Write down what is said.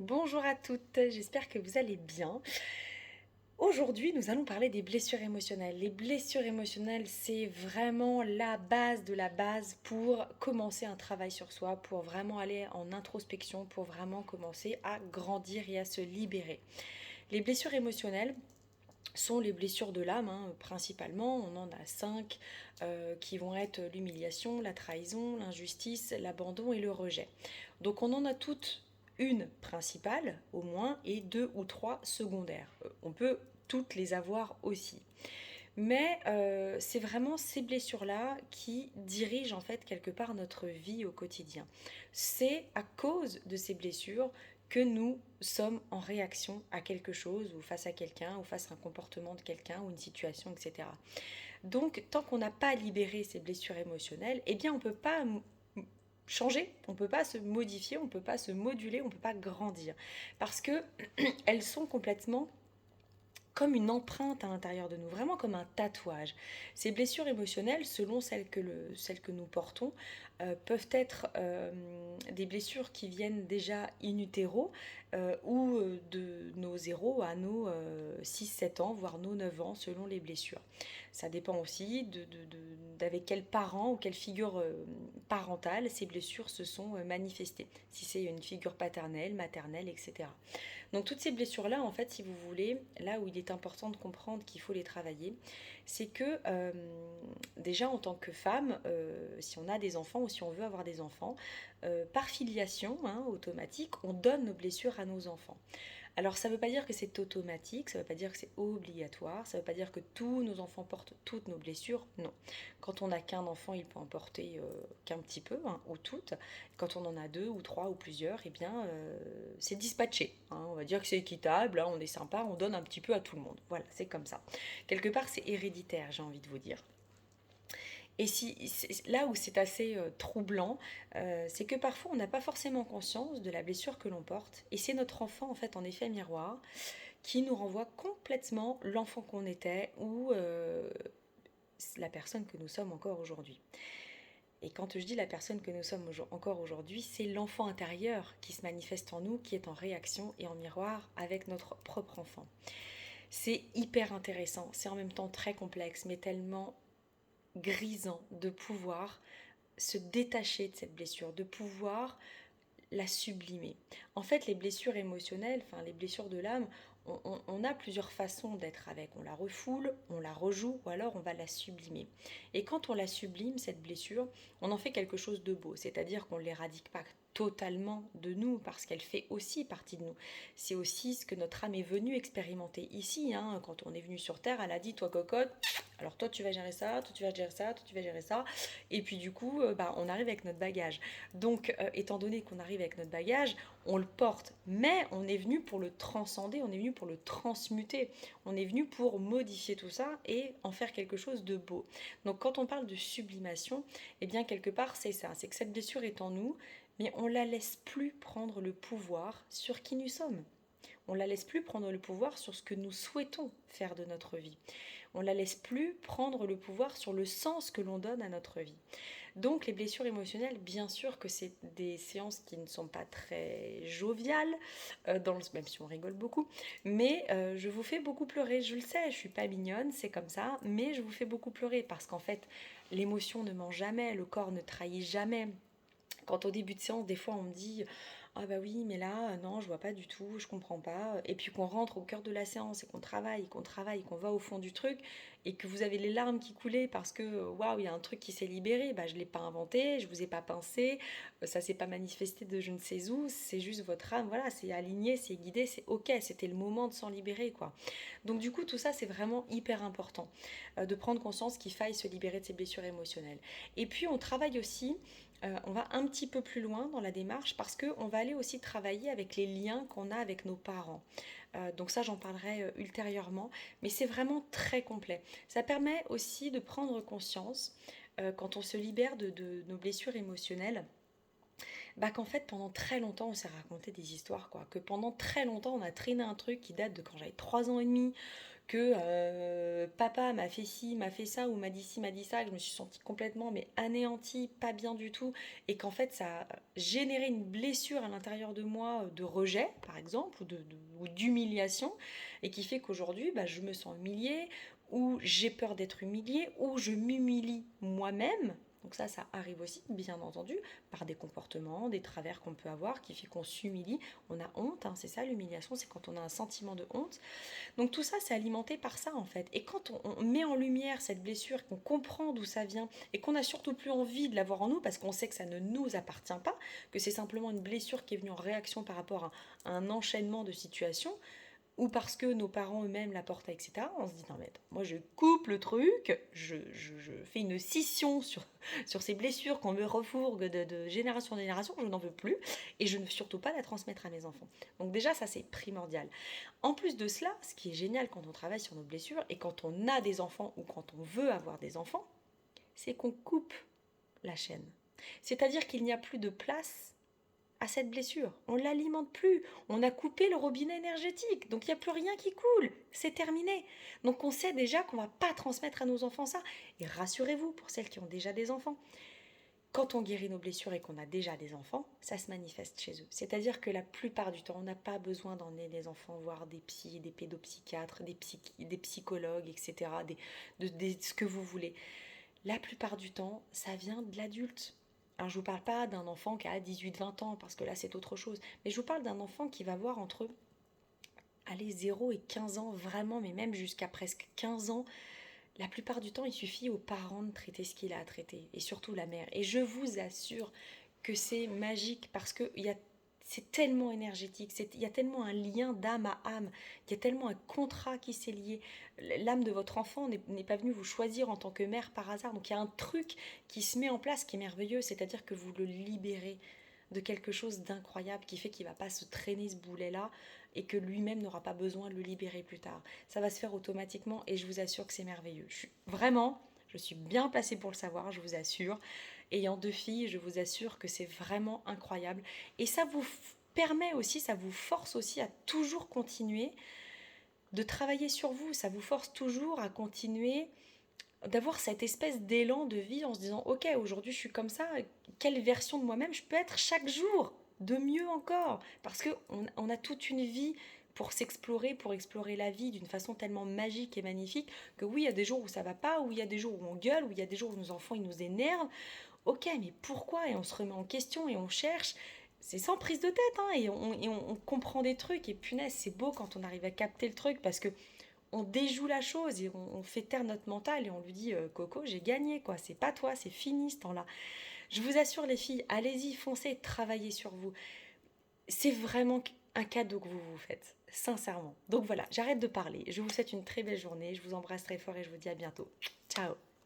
Bonjour à toutes, j'espère que vous allez bien. Aujourd'hui, nous allons parler des blessures émotionnelles. Les blessures émotionnelles, c'est vraiment la base de la base pour commencer un travail sur soi, pour vraiment aller en introspection, pour vraiment commencer à grandir et à se libérer. Les blessures émotionnelles sont les blessures de l'âme, principalement. On en a cinq qui vont être l'humiliation, la trahison, l'injustice, l'abandon et le rejet. Donc on en a toutes une principale au moins et deux ou trois secondaires. On peut toutes les avoir aussi. Mais c'est vraiment ces blessures-là qui dirigent en fait quelque part notre vie au quotidien. C'est à cause de ces blessures que nous sommes en réaction à quelque chose ou face à quelqu'un ou face à un comportement de quelqu'un ou une situation, etc. Donc tant qu'on n'a pas libéré ces blessures émotionnelles, eh bien on ne peut pas changer, on ne peut pas se modifier, on ne peut pas se moduler, on ne peut pas grandir. Parce que elles sont complètement comme une empreinte à l'intérieur de nous, vraiment comme un tatouage. Ces blessures émotionnelles, selon celles que nous portons, peuvent être des blessures qui viennent déjà in utero ou de nos 0 à nos 6-7 ans, voire nos 9 ans, selon les blessures. Ça dépend aussi d'avec quel parent ou quelle figure parentale ces blessures se sont manifestées. Si c'est une figure paternelle, maternelle, etc. Donc toutes ces blessures-là, en fait, si vous voulez, là où il est important de comprendre qu'il faut les travailler, c'est que déjà en tant que femme, si on a des enfants ou si on veut avoir des enfants, par filiation automatique, on donne nos blessures à nos enfants. Alors ça ne veut pas dire que c'est automatique, ça ne veut pas dire que c'est obligatoire, ça ne veut pas dire que tous nos enfants portent toutes nos blessures, non. Quand on n'a qu'un enfant, il peut en porter qu'un petit peu, ou toutes. Quand on en a deux ou trois ou plusieurs, eh bien c'est dispatché. On va dire que c'est équitable, on est sympa, on donne un petit peu à tout le monde. Voilà, c'est comme ça. Quelque part, c'est héréditaire, j'ai envie de vous dire. Et là où c'est assez troublant, c'est que parfois on n'a pas forcément conscience de la blessure que l'on porte. Et c'est notre enfant, en fait, en effet miroir, qui nous renvoie complètement l'enfant qu'on était ou la personne que nous sommes encore aujourd'hui. Et quand je dis la personne que nous sommes encore aujourd'hui, c'est l'enfant intérieur qui se manifeste en nous, qui est en réaction et en miroir avec notre propre enfant. C'est hyper intéressant, c'est en même temps très complexe, mais tellement grisant de pouvoir se détacher de cette blessure, de pouvoir la sublimer. En fait, les blessures émotionnelles, enfin les blessures de l'âme, on a plusieurs façons d'être avec. On la refoule, on la rejoue ou alors on va la sublimer. Et quand on la sublime, cette blessure, on en fait quelque chose de beau. C'est-à-dire qu'on ne l'éradique pas totalement de nous parce qu'elle fait aussi partie de nous. C'est aussi ce que notre âme est venue expérimenter ici. Quand on est venu sur Terre, elle a dit, toi cocotte, alors toi tu vas gérer ça, toi tu vas gérer ça, toi tu vas gérer ça. Et puis du coup, on arrive avec notre bagage. Donc, étant donné qu'on arrive avec notre bagage, on le porte, mais on est venu pour le transcender, on est venu pour le transmuter, on est venu pour modifier tout ça et en faire quelque chose de beau. Donc, quand on parle de sublimation, eh bien, quelque part, c'est ça, c'est que cette blessure est en nous, mais on la laisse plus prendre le pouvoir sur qui nous sommes. On la laisse plus prendre le pouvoir sur ce que nous souhaitons faire de notre vie. On la laisse plus prendre le pouvoir sur le sens que l'on donne à notre vie. Donc les blessures émotionnelles, bien sûr que c'est des séances qui ne sont pas très joviales, même si on rigole beaucoup, mais je vous fais beaucoup pleurer, je le sais, je suis pas mignonne, c'est comme ça, mais je vous fais beaucoup pleurer parce qu'en fait, l'émotion ne ment jamais, le corps ne trahit jamais. Quand au début de séance, des fois on me dit ah bah oui, mais là, non, je vois pas du tout, je comprends pas. Et puis qu'on rentre au cœur de la séance et qu'on travaille, qu'on va au fond du truc et que vous avez les larmes qui coulaient parce que waouh, il y a un truc qui s'est libéré, bah je l'ai pas inventé, je vous ai pas pincé, ça s'est pas manifesté de je ne sais où, c'est juste votre âme, voilà, c'est aligné, c'est guidé, c'est ok, c'était le moment de s'en libérer quoi. Donc du coup, tout ça c'est vraiment hyper important de prendre conscience qu'il faille se libérer de ces blessures émotionnelles. Et puis on travaille aussi on va un petit peu plus loin dans la démarche parce qu'on va aller aussi travailler avec les liens qu'on a avec nos parents. Donc ça, j'en parlerai ultérieurement, mais c'est vraiment très complet. Ça permet aussi de prendre conscience, quand on se libère de nos blessures émotionnelles, bah qu'en fait pendant très longtemps on s'est raconté des histoires quoi, que pendant très longtemps on a traîné un truc qui date de quand j'avais 3 ans et demi, que papa m'a fait ci, m'a fait ça, ou m'a dit ci, m'a dit ça, que je me suis sentie complètement mais anéantie, pas bien du tout, et qu'en fait ça a généré une blessure à l'intérieur de moi de rejet, par exemple, ou d'humiliation, et qui fait qu'aujourd'hui, bah, je me sens humiliée, ou j'ai peur d'être humiliée, ou je m'humilie moi-même. Donc ça arrive aussi, bien entendu, par des comportements, des travers qu'on peut avoir, qui fait qu'on s'humilie, on a honte, hein, c'est ça l'humiliation, c'est quand on a un sentiment de honte. Donc tout ça, c'est alimenté par ça en fait. Et quand on met en lumière cette blessure, qu'on comprend d'où ça vient, et qu'on n'a surtout plus envie de l'avoir en nous, parce qu'on sait que ça ne nous appartient pas, que c'est simplement une blessure qui est venue en réaction par rapport à un enchaînement de situations, ou parce que nos parents eux-mêmes la portaient, etc. On se dit, non mais attends, moi je coupe le truc, je fais une scission sur ces blessures qu'on me refourgue de génération en génération, je n'en veux plus, et je ne veux surtout pas la transmettre à mes enfants. Donc déjà, ça c'est primordial. En plus de cela, ce qui est génial quand on travaille sur nos blessures, et quand on a des enfants, ou quand on veut avoir des enfants, c'est qu'on coupe la chaîne. C'est-à-dire qu'il n'y a plus de place à cette blessure. On ne l'alimente plus. On a coupé le robinet énergétique. Donc il n'y a plus rien qui coule. C'est terminé. Donc on sait déjà qu'on ne va pas transmettre à nos enfants ça. Et rassurez-vous, pour celles qui ont déjà des enfants, quand on guérit nos blessures et qu'on a déjà des enfants, ça se manifeste chez eux. C'est-à-dire que la plupart du temps, on n'a pas besoin d'emmener les enfants voir des psys, des pédopsychiatres, des psychologues, etc., ce que vous voulez. La plupart du temps, ça vient de l'adulte. Alors je ne vous parle pas d'un enfant qui a 18-20 ans, parce que là c'est autre chose, mais je vous parle d'un enfant qui va avoir entre 0 et 15 ans, vraiment, mais même jusqu'à presque 15 ans. La plupart du temps, il suffit aux parents de traiter ce qu'il a à traiter, et surtout la mère. Et je vous assure que c'est magique, parce que c'est tellement énergétique, il y a tellement un lien d'âme à âme, il y a tellement un contrat qui s'est lié. L'âme de votre enfant n'est pas venue vous choisir en tant que mère par hasard, donc il y a un truc qui se met en place qui est merveilleux, c'est-à-dire que vous le libérez de quelque chose d'incroyable qui fait qu'il ne va pas se traîner ce boulet-là, et que lui-même n'aura pas besoin de le libérer plus tard. Ça va se faire automatiquement, et je vous assure que c'est merveilleux. Je suis bien placée pour le savoir, je vous assure. Ayant 2 filles, je vous assure que c'est vraiment incroyable. Et ça vous permet aussi, ça vous force aussi à toujours continuer de travailler sur vous. Ça vous force toujours à continuer d'avoir cette espèce d'élan de vie en se disant, ok, aujourd'hui je suis comme ça, quelle version de moi-même je peux être chaque jour, de mieux encore, parce qu'on a toute une vie pour s'explorer, pour explorer la vie d'une façon tellement magique et magnifique, que oui, il y a des jours où ça va pas, où il y a des jours où on gueule, où il y a des jours où nos enfants ils nous énervent, ok, mais pourquoi? Et on se remet en question et on cherche, c'est sans prise de tête, hein, et on comprend des trucs, et punaise, c'est beau quand on arrive à capter le truc, parce que on déjoue la chose, et on fait taire notre mental, et on lui dit Coco, j'ai gagné, quoi, c'est pas toi, c'est fini ce temps-là. Je vous assure, les filles, allez-y, foncez, travaillez sur vous. C'est vraiment un cadeau que vous vous faites, sincèrement. Donc voilà, j'arrête de parler. Je vous souhaite une très belle journée, je vous embrasse très fort, et je vous dis à bientôt. Ciao.